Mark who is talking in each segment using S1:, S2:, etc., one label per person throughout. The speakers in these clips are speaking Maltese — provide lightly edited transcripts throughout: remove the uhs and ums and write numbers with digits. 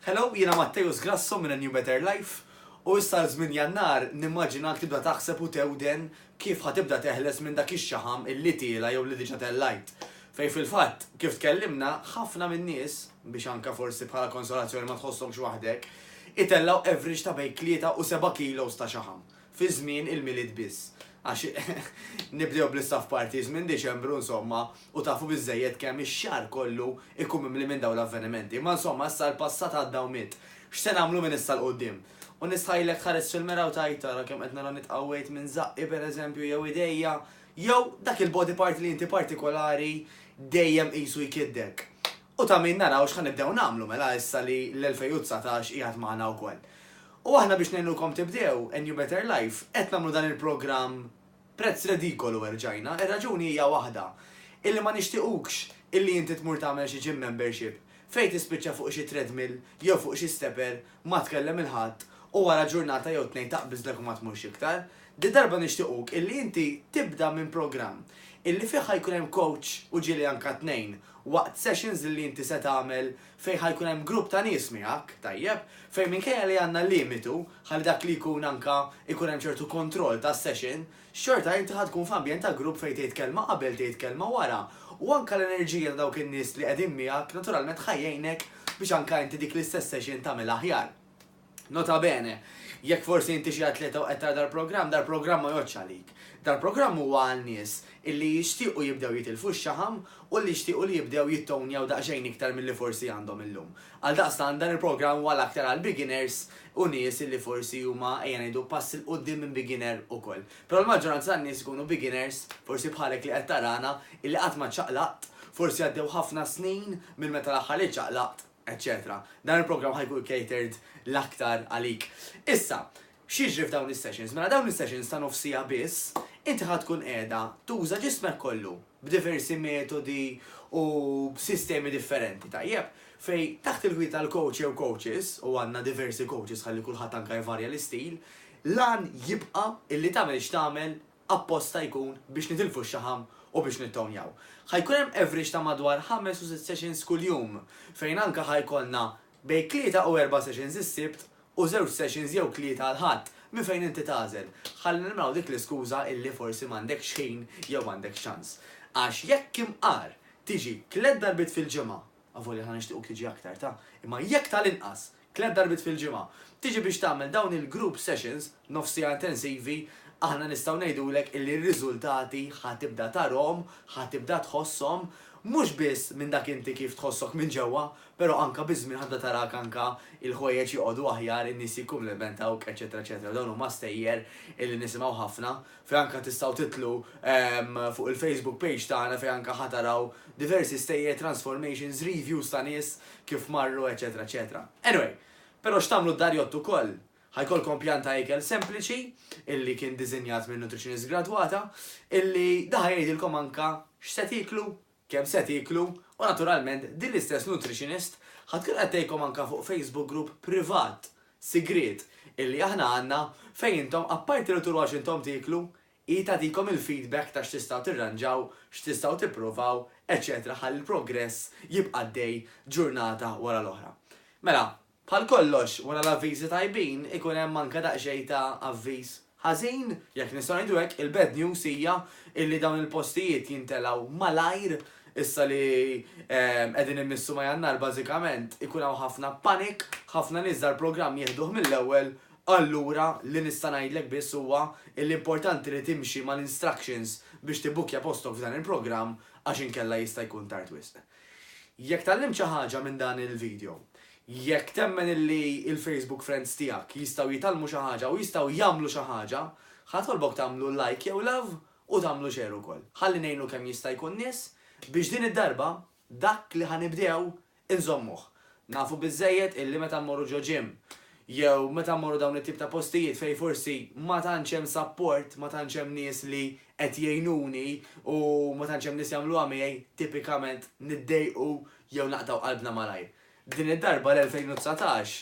S1: Hello, jiena Matteus Grasso minn A New Better Life u issa żmien Jannar nimmaġinak tibda taħseb u tewden kif ħatibda teħles minn dak ix-xaħam illi tiela jew li diġà tellajt. Fej fil-fatt kif tkellimna ħafna min-nies biex anke forsi bħala konsolazzjoni ma tħosshomx waħdek, itellaw average ta' bejn 3 u 7 kilos ta' xaħam fi żmien il-milied biss. Għax nibdew bl-staff parties minn Diċembru insomma u tafu biżżejjed kemm ix-xahar kollu ikun mimli minn dawn l-avvenimenti. Ma insomma issa l-passat għaddew miet. X'se nagħmlu minn issa l-qudiem? U nistħajlek ħares fil-mera u tajt tara kemm qed nara nitqawwejt minn zaqqi pereżempju jew idejja, jew dak il-body part li inti partikolari dejjem qisu jkiddek. U ta' min naraw x'ħan nibdew nagħmlu mela issa li l-2019 qiegħed magħna wkoll. U aħna biex ngħinulkom tibdew A New Better Life qed nagħmlu dan il-programm prezz redikolu erġajna, ir-raġuni hija waħda. Illi ma nixtiequx illi inti tmur tagħmel xi gym membership fejn tispiċċa fuq xi treadmill jew fuq xi stepper ma tkellem il-ħadd u wara ġurnata jew tnejn taqbiżlek u ma tmurx iktar. Di darba nixtiequk illi inti tibda minn programm illi fih ħajkun hemm coach u ġieli anke tnejn waqt sessions li inti se tagħmel fejn ħajkun hemm grupp ta' nies miegħek, tajjeb, fejn minkejja li għandna limitu ħalli dak li jkun anke ikun hemm ċertu kontroll tas-session, xorta inti ħadkun f'ambjent ta' grupp fejn tgħid kelma qabel tgħid kelma wara. U anke l-enerġija ta' dawk in-nies li qegħdin miegħek naturalment ħajjejnek biex anke inti dik l-istess session tagħmel aħjar. Nota bene, jekk forsi inti xi atleta u qed tara dal-programm ma jgħodx għalik. Dal-programm huwa għal nies illi jixtiequ jibdew jitilfu x-xaħam u li jixtiequ li jibdew jittonjaw daqsxejn iktar milli forsi għandhom illum. Għaldaqstant dan il-programm huwa l-aktar għal beginners u nies illi forsi huma ejja ngħidu pass il qudiem minn beginner ukoll. Però l-maġġoranza tan-nies ikunu beginners forsi bħalek li qed tarana illi qatt ma ċaqlaqt, forsi għaddew ħafna snin minn meta l-aħħar li ċaqlaqt, etc. Dan il-programm ħajkun catered l-aktar għalik. Issa, x'jiġri f'dawn is-sessions? Mela dawn is-sessions ta' nofsija biss, inti ħadkun qiegħda tuża ġismek kollu b'diversi metodi u b'sistemi differenti tajjeb. Fej taħt il-ħwit tal-coach jew coaches u għandna diversi coaches ħalli kulħadd anke jvarja l-istil, lan jibqa' illi tagħmel x'tagħmel apposta jkun biex nitilfu x-xaħam u biex nittonjaw. Ħajkun hemm average ta' madwar 5 u 6 sessions kuljum fejn anke ħajkollna bejn 3 u 4 sessions is-sibt u 2 sessions jew 3 għal-ħadd minn fejn inti tagħżel. Ħalli nimraw dik l-iskuża illi forsi m'għandekx ħin jew m'għandekx ċans. Għax jekk imqar tiġi 3 darbit fil-ġimgħa, avolja ħa nixtiequk tiġi aktar ta', imma jekk tal-inqas 3 darbit fil-ġimgħa tiġi biex tagħmel dawn il-group sessions nofsija intensivi, aħna nistgħu ngħidulek illi r-riżultati ħatibda tarhom, ħatibda tħosshom mhux biss minn dak inti kif tħossok minn ġewwa, però anke biżmien ħadda tarak anke il-ħwejjeġ joqogħdu aħjar, in-nies jikkumplementawk, eċetera, eċetera. Dawn huma stejjer illi nisimgħu ħafna fejn anke tistgħu titlu fuq il-Facebook page tagħna fejn anke ħataraw diversi stejjer transformations, reviews ta' nies kif marru, eċetera, eċetera. Anyway, però x'tagħmlu d-darjott ukoll? Ħajkolkom pjanta ikel sempliċi illi kien diżinjat minn nutritionist gradwata illi daħ jgħidilkom anke x'se tiklu, kemm se tiklu, u naturalment din l-istess nutritionist ħadkun qed tgħidilkom anke fuq Facebook group privat, sigriet, illi aħna għandna fejn intom apparti li turu għax intom tiklu, hi tagħtikom il-feedback ta' x'tistgħu tirranġaw, x'tistgħu tippruvaw, eċetera, ħalli l-progress jibqa' għaddej ġurnata wara l-oħra. Mela, bħal kollox, wara l-avviżi tajbin, ikun hemm anke daqsxejn ta' avviż ħażin, jekk nistgħu ngħidu hekk, il-bad news hija illi dawn il-postijiet jintelgħu malajr issa li qegħdin immissu ma' Jannar bażikament ikun hawn ħafna panik, ħafna nies dal-programm jieħduh mill-ewwel, allura li nista' ngħidlek biss huwa l-importanti li timxi mal-instructions biex tibbukja postok f'dan il-programm għax inkella jista' jkun tard wisq. Jekk tallim xi ħaġa minn dan il-video, jekk temmen illi il-Facebook friends tiegħek jistgħu jitalmu xi ħaġa u jistgħu jagħmlu xi ħaġa, ħatolbok tagħmlu like jew love u tagħmlu share ukoll. Ħalli ngħinu kemm jista' jkun nies biex din id-darba dak li ħanibdew inżommuh. Nafu biżżejjed illi meta mmorru ġo gym jew meta mmorru dawn it-tip ta' postijiet fejn forsi ma tantx hemm support, ma tantx hemm nies li qed jgħinuni u ma tantx hemm nies jagħmluha miegħi tipikament niddejqu jew naqtaw qalbna malajr. Din id-darba l-2019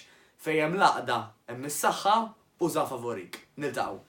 S1: fejn hemm laqda hemm is-saħħa uża favorik. Niltaqgħu.